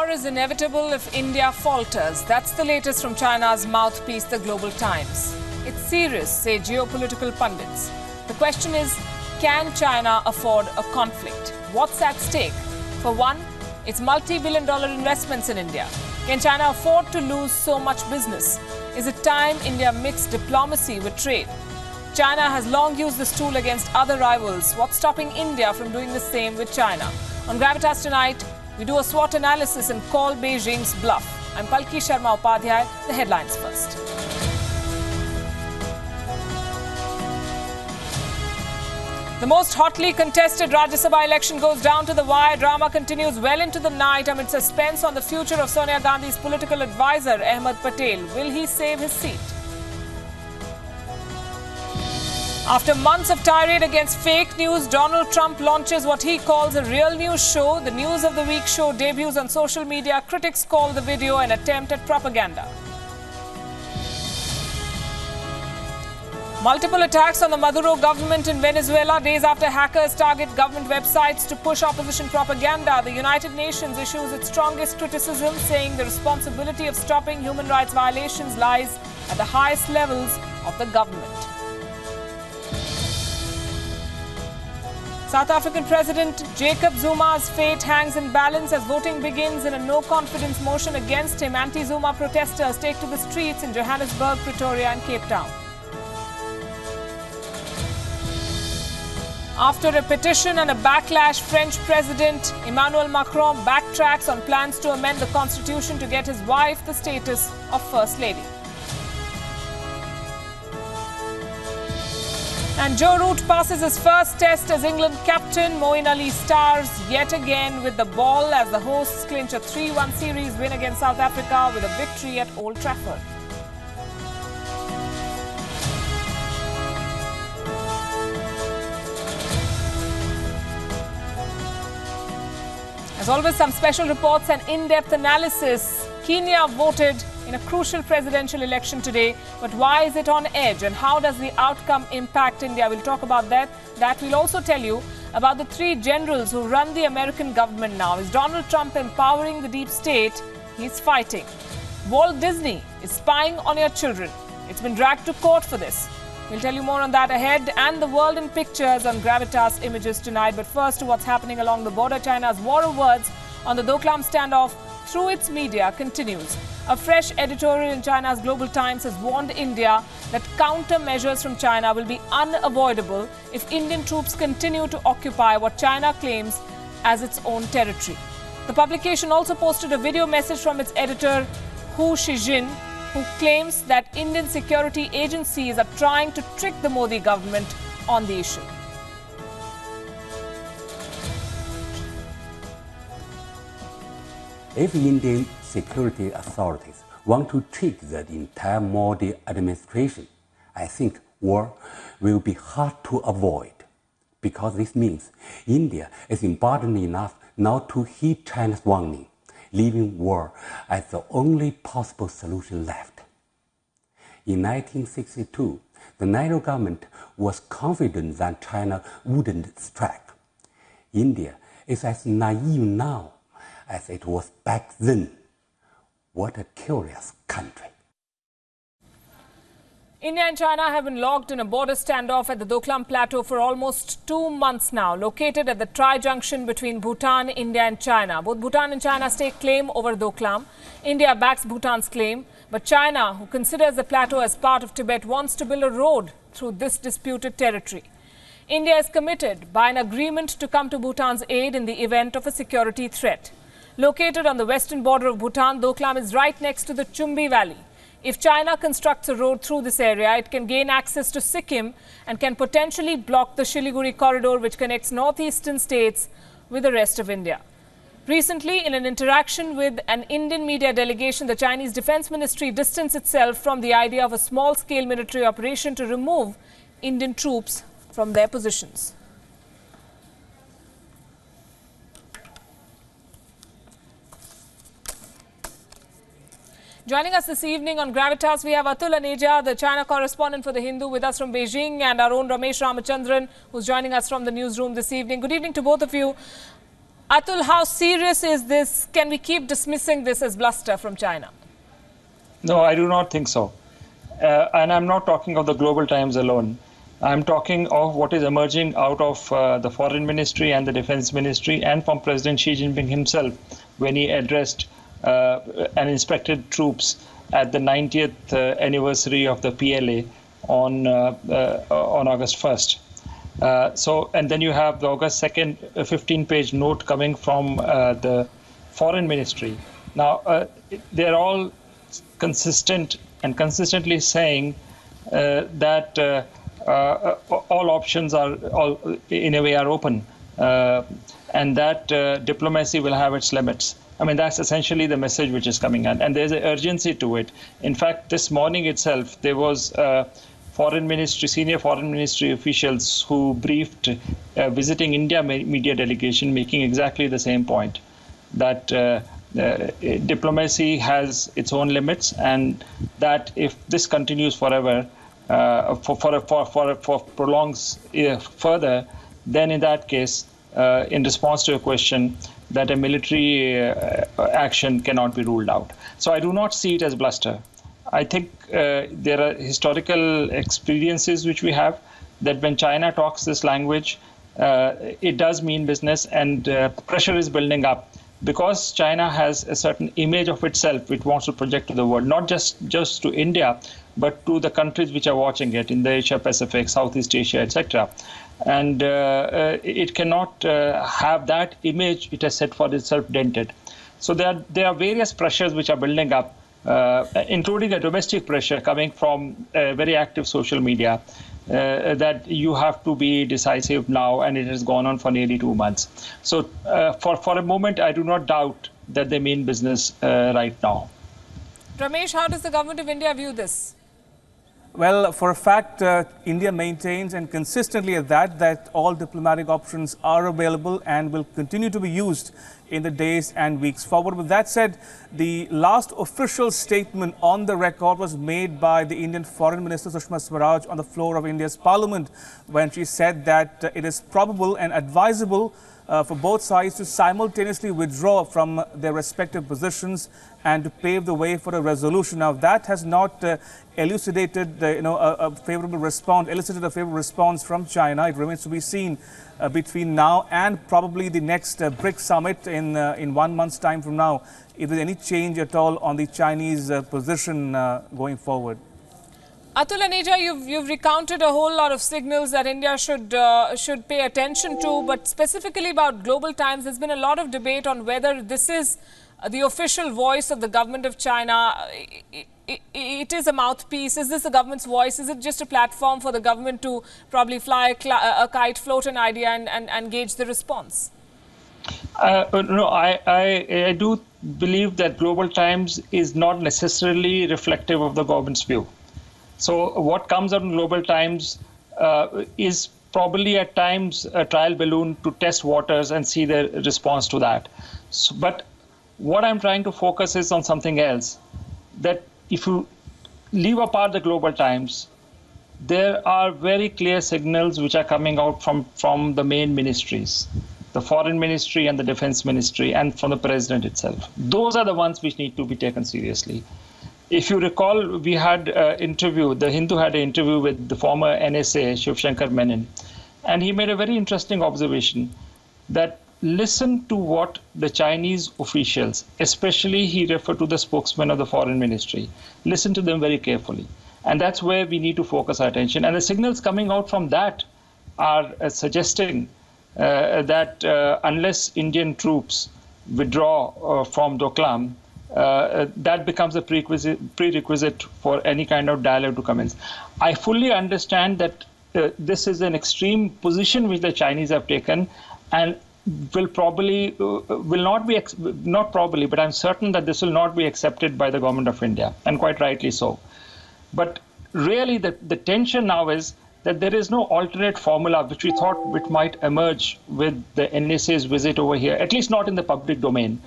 War is inevitable if India falters. That's the latest from China's mouthpiece, the Global Times. It's serious, say geopolitical pundits. The question is, can China afford a conflict? What's at stake? For one, it's multi-billion-dollar investments in India. Can China afford to lose so much business? Is it time India mixed diplomacy with trade? China has long used this tool against other rivals. What's stopping India from doing the same with China? On Gravitas tonight, we do a SWOT analysis and call Beijing's bluff. I'm Palki Sharma Upadhyay. The headlines first. The most hotly contested Rajya Sabha election goes down to the wire. Drama continues well into the night amid suspense on the future of Sonia Gandhi's political advisor, Ahmed Patel. Will he save his seat? After months of tirade against fake news, Donald Trump launches what he calls a real news show. The News of the Week show debuts on social media. Critics call the video an attempt at propaganda. Multiple attacks on the Maduro government in Venezuela days after hackers target government websites to push opposition propaganda. The United Nations issues its strongest criticism, saying the responsibility of stopping human rights violations lies at the highest levels of the government. South African President Jacob Zuma's fate hangs in balance as voting begins in a no-confidence motion against him. Anti-Zuma protesters take to the streets in Johannesburg, Pretoria and Cape Town. After a petition and a backlash, French President Emmanuel Macron backtracks on plans to amend the constitution to get his wife the status of First Lady. And Joe Root passes his first test as England captain. Moeen Ali stars yet again with the ball as the hosts clinch a 3-1 series win against South Africa with a victory at Old Trafford. As always, some special reports and in-depth analysis. Kenya voted in a crucial presidential election today, but why is it on edge and how does the outcome impact India? We'll talk about that. We'll also tell you about the three generals who run the American government now. Is Donald Trump empowering the deep state? He's fighting. Walt Disney is spying on your children. It's been dragged to court for this. We'll tell you more on that ahead, and the world in pictures on Gravitas Images tonight. But first to what's happening along the border. China's war of words on the Doklam standoff through its media continues. A fresh editorial in China's Global Times has warned India that countermeasures from China will be unavoidable if Indian troops continue to occupy what China claims as its own territory. The publication also posted a video message from its editor, Hu Shijin, who claims that Indian security agencies are trying to trick the Modi government on the issue. If Indian security authorities want to trick the entire Modi administration, I think war will be hard to avoid, because this means India is emboldened enough not to heed China's warning, leaving war as the only possible solution left. In 1962, the Nehru government was confident that China wouldn't strike. India is as naive now as it was back then. What a curious country. India and China have been locked in a border standoff at the Doklam Plateau for almost 2 months now, located at the tri-junction between Bhutan, India and China. Both Bhutan and China stake claim over Doklam. India backs Bhutan's claim, but China, who considers the plateau as part of Tibet, wants to build a road through this disputed territory. India is committed by an agreement to come to Bhutan's aid in the event of a security threat. Located on the western border of Bhutan, Doklam is right next to the Chumbi Valley. If China constructs a road through this area, it can gain access to Sikkim and can potentially block the Siliguri corridor, which connects northeastern states with the rest of India. Recently, in an interaction with an Indian media delegation, the Chinese Defense Ministry distanced itself from the idea of a small-scale military operation to remove Indian troops from their positions. Joining us this evening on Gravitas, we have Atul Aneja, the China correspondent for The Hindu, with us from Beijing, and our own Ramesh Ramachandran, who's joining us from the newsroom this evening. Good evening to both of you. Atul, how serious is this? Can we keep dismissing this as bluster from China? No, I do not think so. And I'm not talking of the Global Times alone. I'm talking of what is emerging out of the Foreign Ministry and the Defense Ministry and from President Xi Jinping himself when he addressed and inspected troops at the 90th anniversary of the PLA on August 1st. And then you have the August 2nd 15-page note coming from the Foreign Ministry. Now, they're all consistent and consistently saying that all options are, in a way, are open, and that diplomacy will have its limits. I mean, that's essentially the message which is coming out, and there's an urgency to it. In fact, this morning itself, there was senior foreign ministry officials who briefed visiting India media delegation, making exactly the same point, that diplomacy has its own limits, and that if this continues forever, prolongs further, then in that case, in response to your question, that a military action cannot be ruled out. So I do not see it as bluster. I think there are historical experiences which we have that when China talks this language, it does mean business, and pressure is building up because China has a certain image of itself which wants to project to the world, not just to India, but to the countries which are watching it in the Asia Pacific, Southeast Asia, etc. And it cannot have that image it has set for itself dented. So there are various pressures which are building up, including a domestic pressure coming from very active social media, that you have to be decisive now, and it has gone on for nearly 2 months. So for a moment, I do not doubt that they mean business right now. Ramesh, how does the government of India view this? Well, for a fact, India maintains and consistently at that all diplomatic options are available and will continue to be used in the days and weeks forward. With that said, the last official statement on the record was made by the Indian Foreign Minister Sushma Swaraj on the floor of India's Parliament, when she said that it is probable and advisable for both sides to simultaneously withdraw from their respective positions and to pave the way for a resolution. Now, that has not elicited a favorable response from China. It remains to be seen between now and probably the next BRICS summit in 1 month's time from now, if there's any change at all on the Chinese position going forward. Atul and Aja, you've recounted a whole lot of signals that India should pay attention to, but specifically about Global Times, there's been a lot of debate on whether this is the official voice of the government of China. It is a mouthpiece. Is this the government's voice? Is it just a platform for the government to probably fly a kite, float an idea and gauge the response? No, I do believe that Global Times is not necessarily reflective of the government's view. So what comes out in Global Times is probably at times a trial balloon to test waters and see the response to that. So, but what I'm trying to focus is on something else, that if you leave apart the Global Times, there are very clear signals which are coming out from the main ministries, the Foreign Ministry and the Defense Ministry, and from the President itself. Those are the ones which need to be taken seriously. If you recall, we had the Hindu had an interview with the former NSA, Shiv Shankar Menon, and he made a very interesting observation that listen to what the Chinese officials, especially he referred to the spokesman of the Foreign Ministry, listen to them very carefully. And that's where we need to focus our attention. And the signals coming out from that are suggesting that unless Indian troops withdraw from Doklam, that becomes a prerequisite for any kind of dialogue to commence. I fully understand that this is an extreme position which the Chinese have taken, and will not be, not probably, but I'm certain that this will not be accepted by the government of India, and quite rightly so. But really the tension now is that there is no alternate formula which we thought which might emerge with the NSA's visit over here, at least not in the public domain.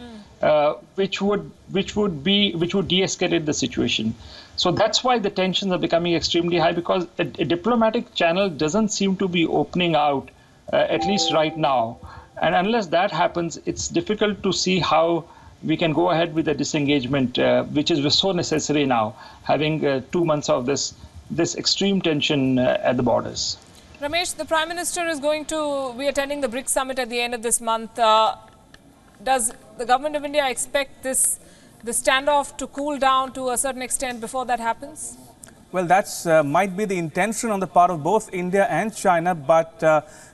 Which would de-escalate the situation. So that's why the tensions are becoming extremely high, because a diplomatic channel doesn't seem to be opening out, at least right now. And unless that happens, it's difficult to see how we can go ahead with the disengagement, which is so necessary now, having 2 months of this extreme tension at the borders. Ramesh, the Prime Minister is going to be attending the BRICS summit at the end of this month. Does the government of India expect the standoff to cool down to a certain extent before that happens? Well, that's might be the intention on the part of both India and China, but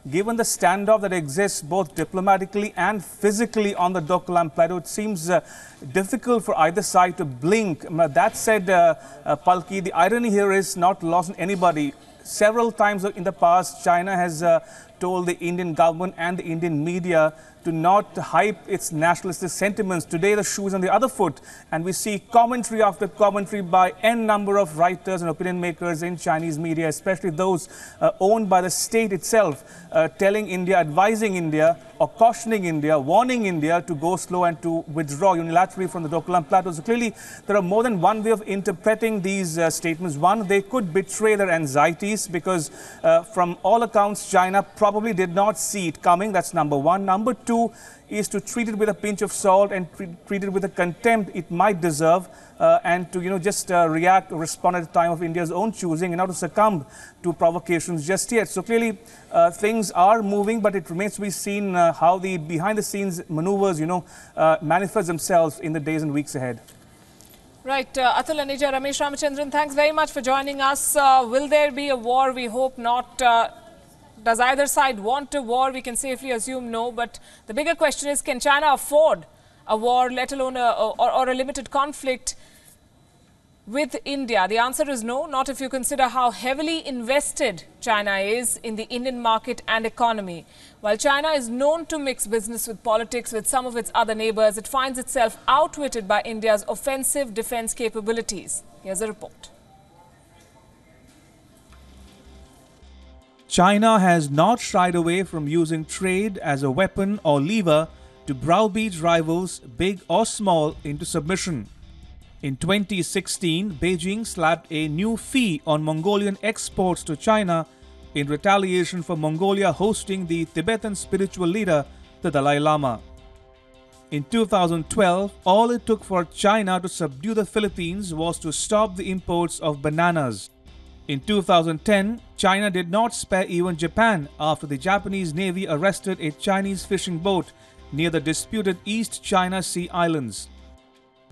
given the standoff that exists both diplomatically and physically on the Doklam Plateau, it seems difficult for either side to blink. That said, Palki, the irony here is not lost on anybody. Several times in the past, China has told the Indian government and the Indian media to not hype its nationalistic sentiments. Today, the shoe is on the other foot, and we see commentary after commentary by n number of writers and opinion makers in Chinese media, especially those owned by the state itself, telling India, advising India, or cautioning India, warning India to go slow and to withdraw unilaterally from the Doklam Plateau. So clearly, there are more than one way of interpreting these statements. One, they could betray their anxieties because from all accounts, China probably did not see it coming. That's number one. Number two is to treat it with a pinch of salt and treat it with the contempt it might deserve, and to just react or respond at the time of India's own choosing and not to succumb to provocations just yet. So clearly things are moving, but it remains to be seen how the behind the scenes maneuvers manifest themselves in the days and weeks ahead. Right, Atul Aneja, Ramesh Ramachandran, thanks very much for joining us. Will there be a war? We hope not. Does either side want a war? We can safely assume no, but the bigger question is, can China afford a war, let alone or a limited conflict with India? The answer is no, not if you consider how heavily invested China is in the Indian market and economy. While China is known to mix business with politics with some of its other neighbors, it finds itself outwitted by India's offensive defense capabilities. Here's a report. China has not shied away from using trade as a weapon or lever to browbeat rivals, big or small, into submission. In 2016, Beijing slapped a new fee on Mongolian exports to China in retaliation for Mongolia hosting the Tibetan spiritual leader, the Dalai Lama. In 2012, all it took for China to subdue the Philippines was to stop the imports of bananas. In 2010, China did not spare even Japan after the Japanese Navy arrested a Chinese fishing boat near the disputed East China Sea Islands.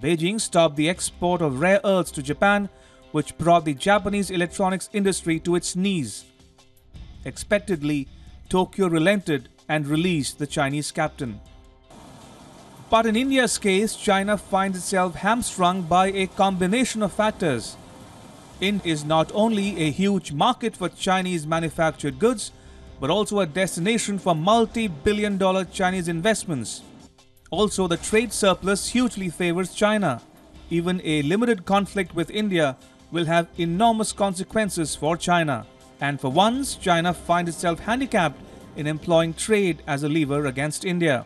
Beijing stopped the export of rare earths to Japan, which brought the Japanese electronics industry to its knees. Expectedly, Tokyo relented and released the Chinese captain. But in India's case, China finds itself hamstrung by a combination of factors. India is not only a huge market for Chinese manufactured goods, but also a destination for multi-billion-dollar Chinese investments. Also, the trade surplus hugely favors China. Even a limited conflict with India will have enormous consequences for China. And for once, China finds itself handicapped in employing trade as a lever against India.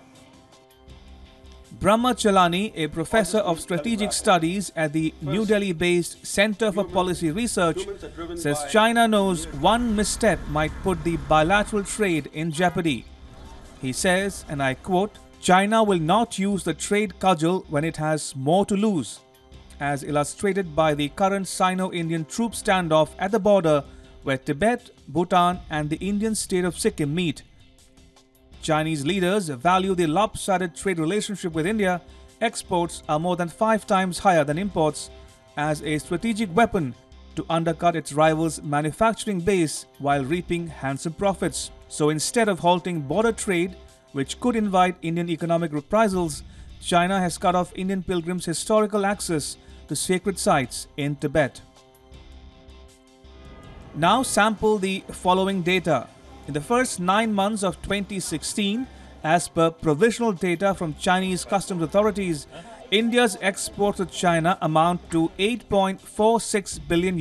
Brahma Chalani, a professor of strategic studies at the New Delhi-based Center for Policy Research, says China knows one misstep might put the bilateral trade in jeopardy. He says, and I quote, "China will not use the trade cudgel when it has more to lose," as illustrated by the current Sino-Indian troop standoff at the border where Tibet, Bhutan and the Indian state of Sikkim meet. Chinese leaders value the lopsided trade relationship with India. Exports are more than 5 times higher than imports as a strategic weapon to undercut its rivals' manufacturing base while reaping handsome profits. So instead of halting border trade, which could invite Indian economic reprisals, China has cut off Indian pilgrims' historical access to sacred sites in Tibet. Now sample the following data. In the first 9 months of 2016, as per provisional data from Chinese customs authorities, India's exports to China amount to $8.46 billion,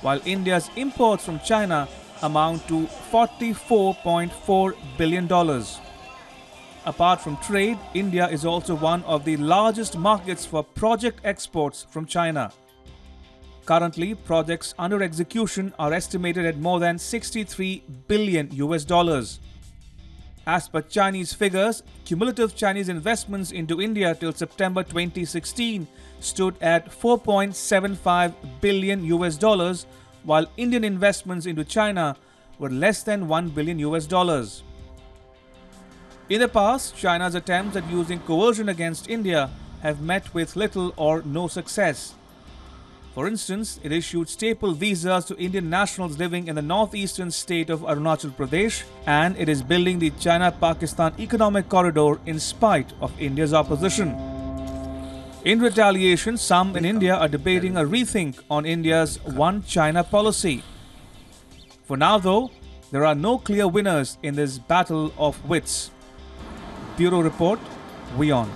while India's imports from China amount to $44.4 billion. Apart from trade, India is also one of the largest markets for project exports from China. Currently, projects under execution are estimated at more than $63 billion. As per Chinese figures, cumulative Chinese investments into India till September 2016 stood at 4.75 billion US dollars, while Indian investments into China were less than 1 billion US dollars. In the past, China's attempts at using coercion against India have met with little or no success. For instance, it issued staple visas to Indian nationals living in the northeastern state of Arunachal Pradesh, and it is building the China-Pakistan economic corridor in spite of India's opposition. In retaliation, some in India are debating a rethink on India's One China policy. For now, though, there are no clear winners in this battle of wits. Bureau Report, WION.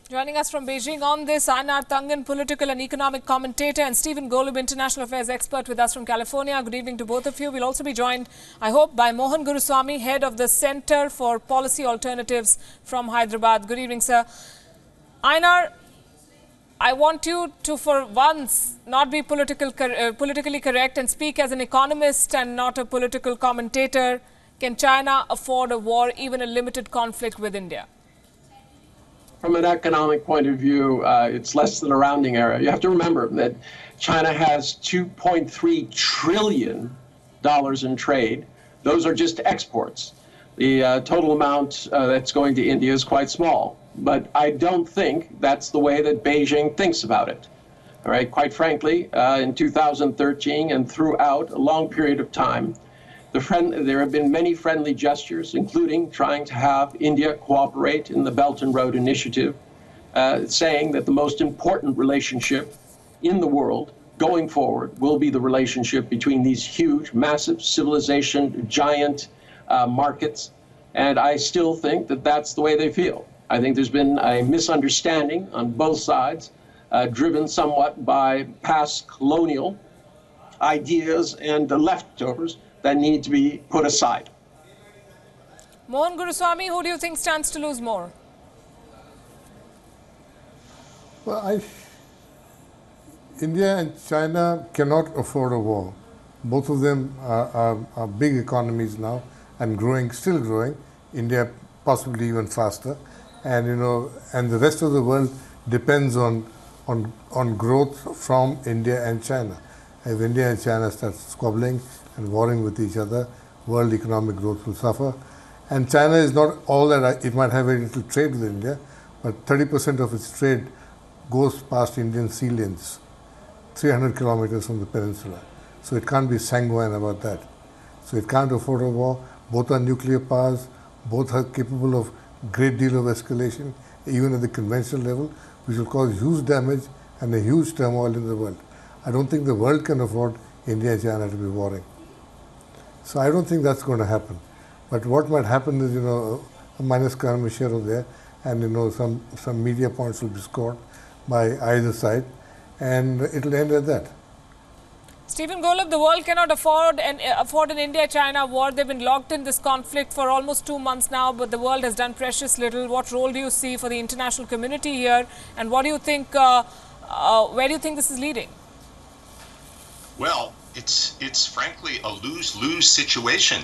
Joining us from Beijing on this, Einar Tangen, political and economic commentator, and Stephen Golub, international affairs expert, with us from California. Good evening to both of you. We'll also be joined, I hope, by Mohan Guruswamy, head of the Center for Policy Alternatives from Hyderabad. Good evening, sir. Einar, I want you to, for once, not be politically correct and speak as an economist and not a political commentator. Can China afford a war, even a limited conflict with India? From an economic point of view, it's less than a rounding error. You have to remember that China has $2.3 trillion in trade. Those are just exports. The total amount that's going to India is quite small. But I don't think that's the way that Beijing thinks about it. All right, quite frankly, in 2013 and throughout a long period of time, there have been many friendly gestures, including trying to have India cooperate in the Belt and Road Initiative, saying that the most important relationship in the world going forward will be the relationship between these huge, massive civilization, giant markets. And I still think that that's the way they feel. I think there's been a misunderstanding on both sides, driven somewhat by past colonial ideas and the leftovers that need to be put aside. Mohan Guruswamy, who do you think stands to lose more? Well, India and China cannot afford a war. Both of them are big economies now and growing, still growing. India possibly even faster, and and the rest of the world depends on growth from India and China. If India and China start squabbling and warring with each other, world economic growth will suffer. And China is not all that. It might have very little trade with India, but 30% of its trade goes past Indian sea lanes, 300 kilometers from the peninsula. So it can't be sanguine about that. So it can't afford a war. Both are nuclear powers. Both are capable of great deal of escalation, even at the conventional level, which will cause huge damage and a huge turmoil in the world. I don't think the world can afford India and China to be warring. So I don't think that's going to happen. But what might happen is, a minus skirmisher there, and some media points will be scored by either side, and it'll end at that. Stephen Golub, the world cannot afford an India-China war. They've been locked in this conflict for almost 2 months now, but the world has done precious little. What role do you see for the international community here, and what do you think? Where do you think this is leading? Well, it's frankly a lose-lose situation.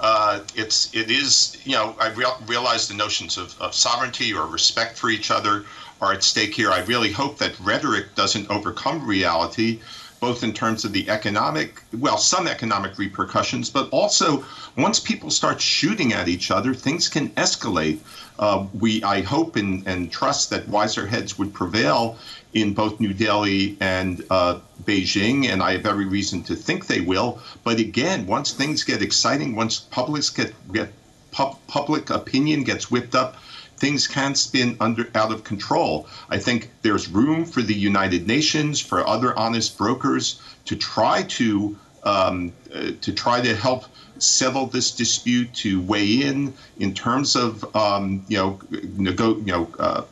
It is, I realize the notions of sovereignty or respect for each other are at stake here. I really hope that rhetoric doesn't overcome reality, both in terms of the some economic repercussions, but also once people start shooting at each other, things can escalate. I hope and trust that wiser heads would prevail in both New Delhi and Beijing, and I have every reason to think they will. But again, once things get exciting, once public opinion gets whipped up, things can spin out of control. I think there's room for the United Nations, for other honest brokers to try to help settle this dispute, to weigh in terms of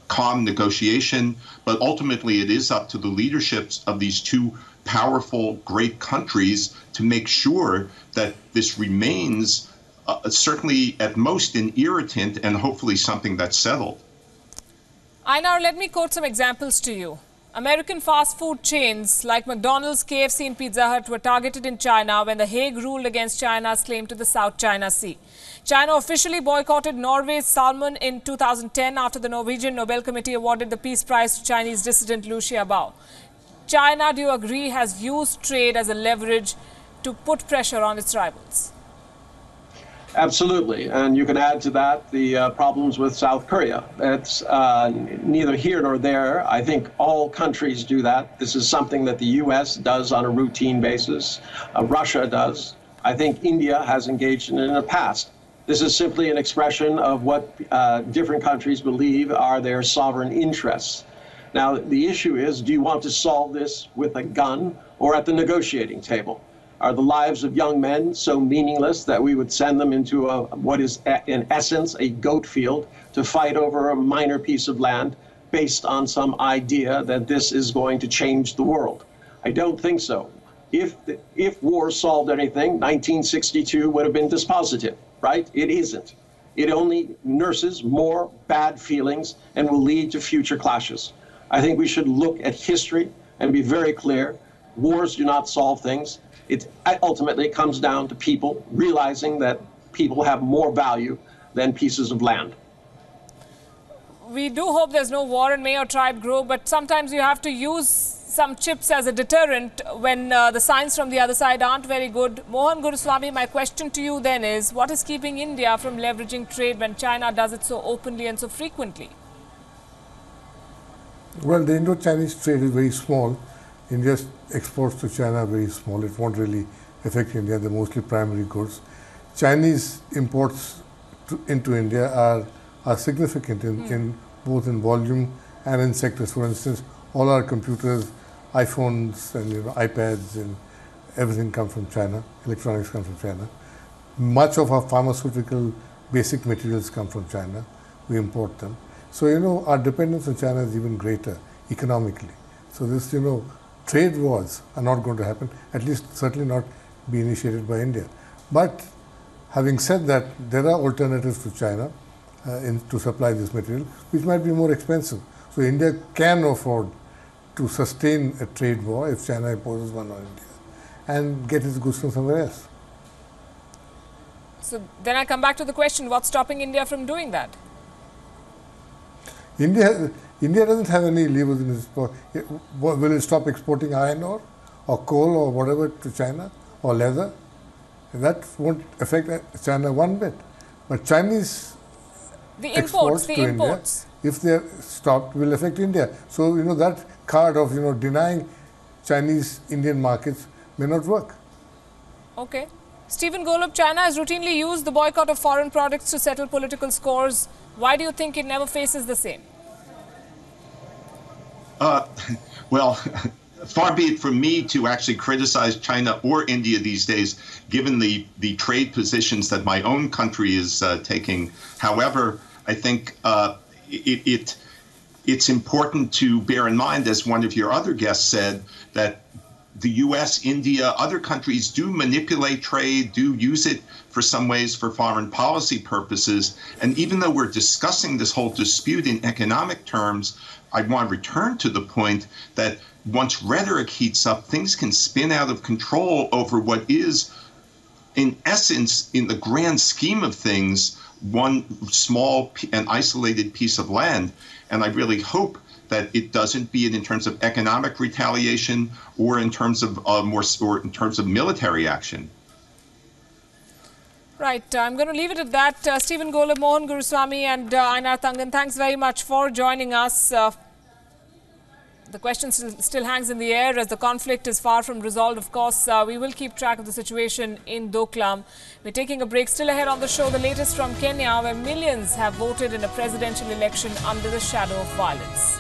calm negotiation. But ultimately, it is up to the leaderships of these two powerful, great countries to make sure that this remains certainly at most an irritant and hopefully something that's settled. Einar, let me quote some examples to you. American fast food chains like McDonald's, KFC and Pizza Hut were targeted in China when The Hague ruled against China's claim to the South China Sea. China officially boycotted Norway's salmon in 2010 after the Norwegian Nobel Committee awarded the Peace Prize to Chinese dissident Liu Xiaobo. China, do you agree, has used trade as a leverage to put pressure on its rivals? Absolutely, and you can add to that the problems with South Korea. It's neither here nor there. I think all countries do that. This is something that the U.S. does on a routine basis. Russia does. I think India has engaged in it in the past. This is simply an expression of what different countries believe are their sovereign interests. Now, the issue is, do you want to solve this with a gun or at the negotiating table? Are the lives of young men so meaningless that we would send them into what is, in essence, a goat field to fight over a minor piece of land based on some idea that this is going to change the world? I don't think so. If war solved anything, 1962 would have been dispositive, right? It isn't. It only nurses more bad feelings and will lead to future clashes. I think we should look at history and be very clear. Wars do not solve things. It ultimately comes down to people realizing that people have more value than pieces of land. We do hope there's no war and may your tribe grow, but sometimes you have to use some chips as a deterrent when the signs from the other side aren't very good. Mohan Guruswamy, my question to you then is, what is keeping India from leveraging trade when China does it so openly and so frequently? Well, the Indo-Chinese trade is very small. India's exports to China are very small. It won't really affect India. They're mostly primary goods. Chinese imports into India are significant in both in volume and in sectors. For instance, all our computers, iPhones and iPads and everything come from China. Electronics come from China. Much of our pharmaceutical basic materials come from China. We import them. So, our dependence on China is even greater economically. So this, trade wars are not going to happen, at least certainly not be initiated by India. But having said that, there are alternatives to China to supply this material, which might be more expensive. So India can afford to sustain a trade war if China imposes one on India and get its goods from somewhere else. So then I come back to the question, what's stopping India from doing that? India doesn't have any levers in its pocket. Will it stop exporting iron ore or coal or whatever to China or leather? That won't affect China one bit. But Chinese exports to India, if they're stopped, will affect India. So, that card of, denying Chinese Indian markets may not work. Okay. Stephen Golub, China has routinely used the boycott of foreign products to settle political scores. Why do you think it never faces the same? Well, far be it from me to actually criticize China or India these days, given the trade positions that my own country is taking. However, I think it's important to bear in mind, as one of your other guests said, that the U.S., India, other countries do manipulate trade, do use it for some ways for foreign policy purposes. And even though we're discussing this whole dispute in economic terms, I want to return to the point that once rhetoric heats up, things can spin out of control over what is, in essence, in the grand scheme of things, one small and isolated piece of land. And I really hope that it doesn't, be it in terms of economic retaliation or in terms of military action. Right. I'm going to leave it at that. Stephen Golub, Mohan Guruswamy and Einar Thangan, thanks very much for joining us. The question still hangs in the air as the conflict is far from resolved. Of course, we will keep track of the situation in Doklam. We're taking a break. Still ahead on the show, the latest from Kenya, where millions have voted in a presidential election under the shadow of violence.